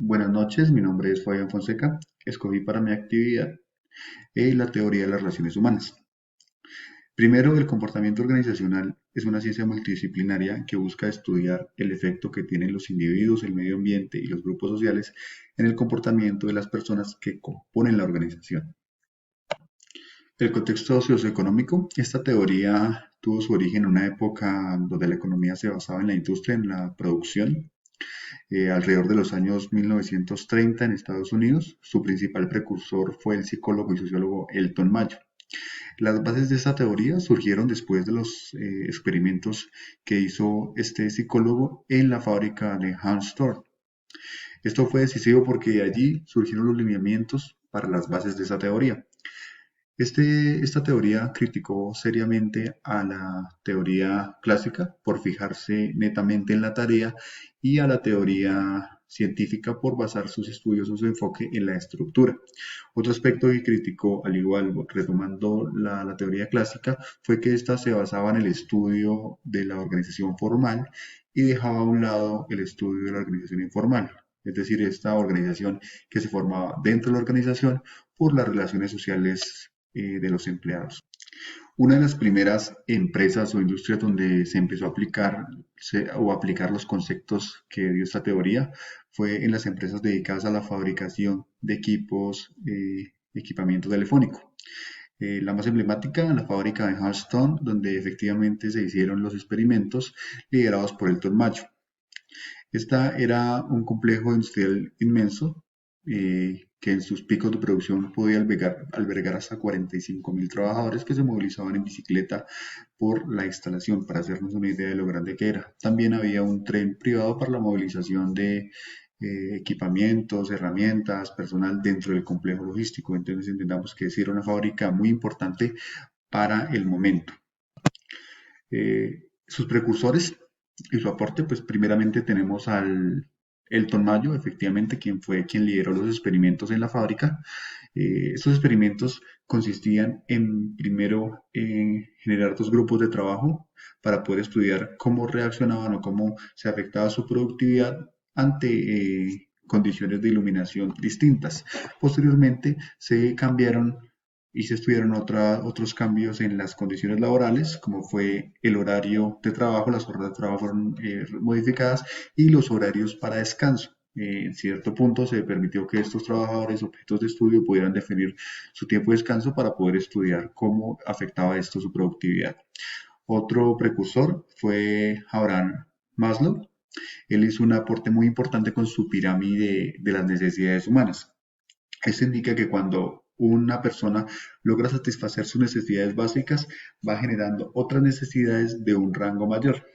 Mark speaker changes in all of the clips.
Speaker 1: Buenas noches, mi nombre es Fabián Fonseca. Escogí para mi actividad la teoría de las relaciones humanas. Primero, el comportamiento organizacional es una ciencia multidisciplinaria que busca estudiar el efecto que tienen los individuos, el medio ambiente y los grupos sociales en el comportamiento de las personas que componen la organización. El contexto socioeconómico. Esta teoría tuvo su origen en una época donde la economía se basaba en la industria, en la producción, alrededor de los años 1930 en Estados Unidos. Su principal precursor fue el psicólogo y sociólogo Elton Mayo. Las bases de esta teoría surgieron después de los experimentos que hizo este psicólogo en la fábrica de Hans Thor. Esto fue decisivo porque de allí surgieron los lineamientos para las bases de esa teoría. Esta teoría criticó seriamente a la teoría clásica por fijarse netamente en la tarea y a la teoría científica por basar sus estudios o su enfoque en la estructura. Otro aspecto que criticó, al igual retomando la teoría clásica, fue que ésta se basaba en el estudio de la organización formal y dejaba a un lado el estudio de la organización informal, es decir, esta organización que se formaba dentro de la organización por las relaciones sociales de los empleados. Una de las primeras empresas o industrias donde se empezó a aplicar los conceptos que dio esta teoría fue en las empresas dedicadas a la fabricación de equipamiento telefónico. La más emblemática, la fábrica de Alstom, donde efectivamente se hicieron los experimentos liderados por Elton Mayo. Esta era un complejo industrial inmenso que en sus picos de producción podía albergar hasta 45.000 trabajadores que se movilizaban en bicicleta por la instalación, para hacernos una idea de lo grande que era. También había un tren privado para la movilización de equipamientos, herramientas, personal dentro del complejo logístico. Entonces entendamos que sí era una fábrica muy importante para el momento. Sus precursores y su aporte, pues primeramente tenemos al Elton Mayo, efectivamente, quien fue quien lideró los experimentos en la fábrica. Estos experimentos consistían en, primero, generar dos grupos de trabajo para poder estudiar cómo reaccionaban o cómo se afectaba su productividad ante condiciones de iluminación distintas. Posteriormente se cambiaron y se estudiaron otros cambios en las condiciones laborales, como fue el horario de trabajo, las horas de trabajo fueron modificadas y los horarios para descanso. En cierto punto se permitió que estos trabajadores, objetos de estudio, pudieran definir su tiempo de descanso para poder estudiar cómo afectaba esto su productividad. Otro precursor fue Abraham Maslow. Él hizo un aporte muy importante con su pirámide de las necesidades humanas. Esto indica que cuando una persona logra satisfacer sus necesidades básicas, va generando otras necesidades de un rango mayor.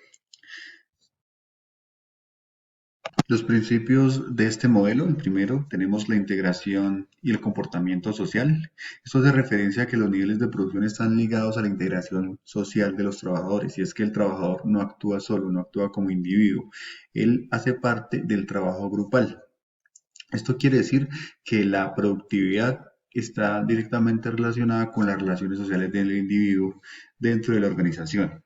Speaker 1: Los principios de este modelo, el primero, tenemos la integración y el comportamiento social. Esto hace referencia a que los niveles de producción están ligados a la integración social de los trabajadores, y es que el trabajador no actúa solo, no actúa como individuo, él hace parte del trabajo grupal. Esto quiere decir que la productividad está directamente relacionada con las relaciones sociales del individuo dentro de la organización.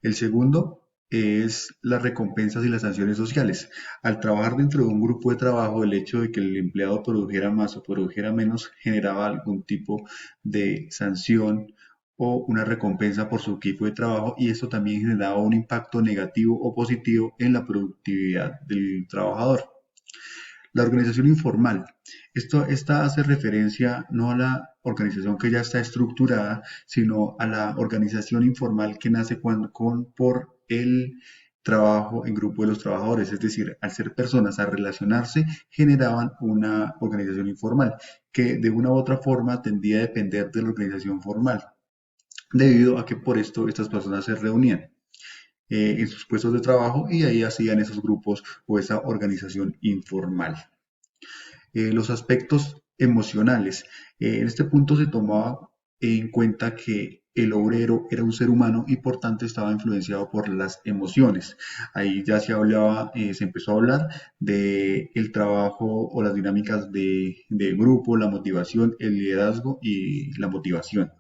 Speaker 1: El segundo es las recompensas y las sanciones sociales. Al trabajar dentro de un grupo de trabajo, el hecho de que el empleado produjera más o produjera menos generaba algún tipo de sanción o una recompensa por su equipo de trabajo, y eso también generaba un impacto negativo o positivo en la productividad del trabajador. La organización informal. Esta hace referencia no a la organización que ya está estructurada, sino a la organización informal que nace por el trabajo en grupo de los trabajadores, es decir, al ser personas, a relacionarse, generaban una organización informal que de una u otra forma tendía a depender de la organización formal, debido a que por esto estas personas se reunían en sus puestos de trabajo y ahí hacían esos grupos o esa organización informal. Los aspectos emocionales. En este punto se tomaba en cuenta que el obrero era un ser humano y por tanto estaba influenciado por las emociones. Ahí ya se empezó a hablar de el trabajo o las dinámicas de grupo, la motivación, el liderazgo y la motivación.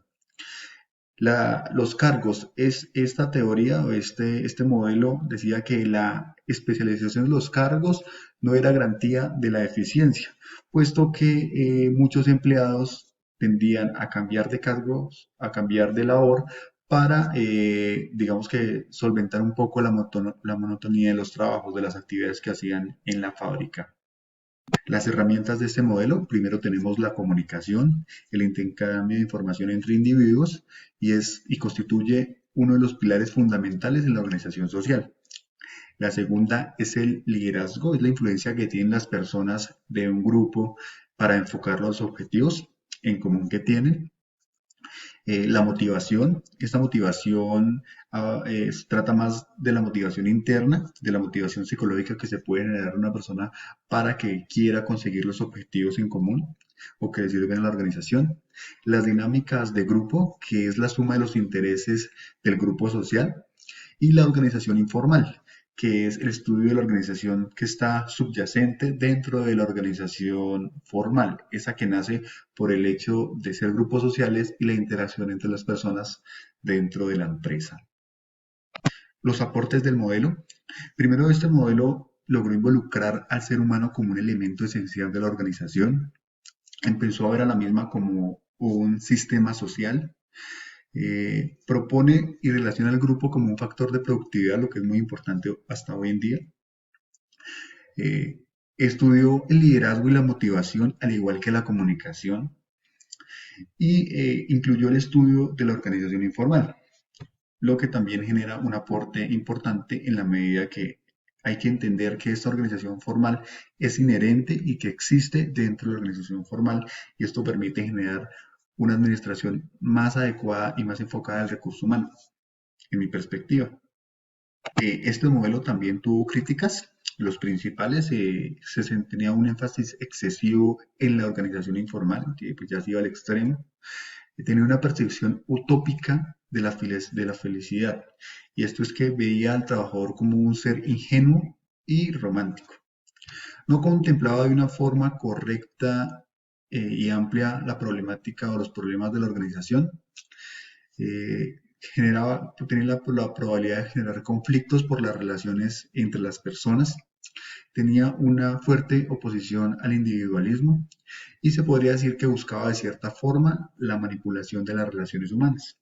Speaker 1: Los cargos, esta teoría o este modelo decía que la especialización de los cargos no era garantía de la eficiencia, puesto que muchos empleados tendían a cambiar de cargos, a cambiar de labor para, digamos que, solventar un poco la monotonía de los trabajos, de las actividades que hacían en la fábrica. Las herramientas de este modelo, primero tenemos la comunicación, el intercambio de información entre individuos y constituye uno de los pilares fundamentales en la organización social. La segunda es el liderazgo, es la influencia que tienen las personas de un grupo para enfocar los objetivos en común que tienen. La motivación, esta motivación trata más de la motivación interna, de la motivación psicológica que se puede generar una persona para que quiera conseguir los objetivos en común o que le sirven a la organización. Las dinámicas de grupo, que es la suma de los intereses del grupo social, y la organización informal, que es el estudio de la organización que está subyacente dentro de la organización formal, esa que nace por el hecho de ser grupos sociales y la interacción entre las personas dentro de la empresa. Los aportes del modelo. Primero, este modelo logró involucrar al ser humano como un elemento esencial de la organización. Empezó a ver a la misma como un sistema social. Propone y relaciona al grupo como un factor de productividad, lo que es muy importante hasta hoy en día. Eh, Estudió el liderazgo y la motivación, al igual que la comunicación, y incluyó el estudio de la organización informal, lo que también genera un aporte importante en la medida que hay que entender que esta organización formal es inherente y que existe dentro de la organización formal, y esto permite generar una administración más adecuada y más enfocada al recurso humano, en mi perspectiva. Este modelo también tuvo críticas. Los principales tenía un énfasis excesivo en la organización informal, que pues, ya se iba al extremo. Tenía una percepción utópica de la felicidad. Y esto es que veía al trabajador como un ser ingenuo y romántico. No contemplaba de una forma correcta y amplia la problemática o los problemas de la organización. Tenía la probabilidad de generar conflictos por las relaciones entre las personas, tenía una fuerte oposición al individualismo y se podría decir que buscaba de cierta forma la manipulación de las relaciones humanas.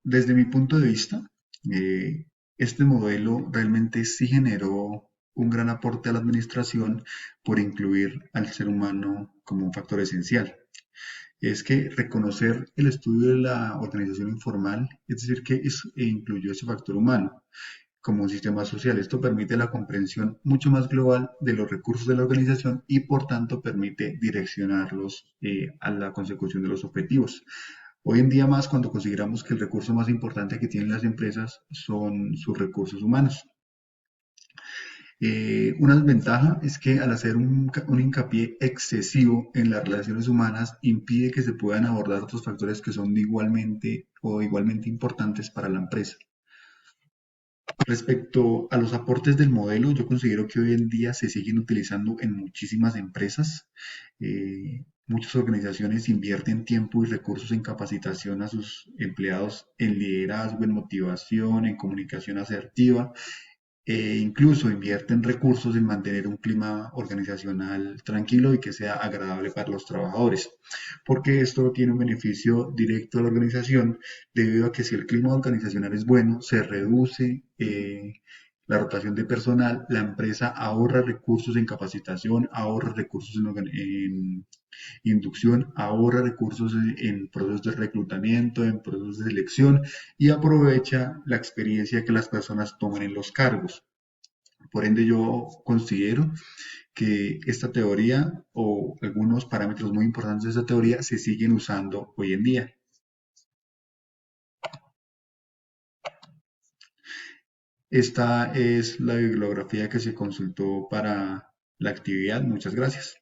Speaker 1: Desde mi punto de vista, eh, este modelo realmente sí generó un gran aporte a la administración por incluir al ser humano como un factor esencial. Es que reconocer el estudio de la organización informal, es decir, que incluyó ese factor humano como un sistema social. Esto permite la comprensión mucho más global de los recursos de la organización y por tanto permite direccionarlos a la consecución de los objetivos. Hoy en día más cuando consideramos que el recurso más importante que tienen las empresas son sus recursos humanos. Una desventaja es que al hacer un hincapié excesivo en las relaciones humanas impide que se puedan abordar otros factores que son igualmente importantes para la empresa. Respecto a los aportes del modelo, yo considero que hoy en día se siguen utilizando en muchísimas empresas. Muchas organizaciones invierten tiempo y recursos en capacitación a sus empleados en liderazgo, en motivación, en comunicación asertiva incluso invierten recursos en mantener un clima organizacional tranquilo y que sea agradable para los trabajadores, porque esto tiene un beneficio directo a la organización debido a que si el clima organizacional es bueno, se reduce la rotación de personal, la empresa ahorra recursos en capacitación, ahorra recursos en inducción, ahorra recursos en procesos de reclutamiento, en procesos de selección y aprovecha la experiencia que las personas toman en los cargos. Por ende, yo considero que esta teoría o algunos parámetros muy importantes de esta teoría se siguen usando hoy en día. Esta es la bibliografía que se consultó para la actividad. Muchas gracias.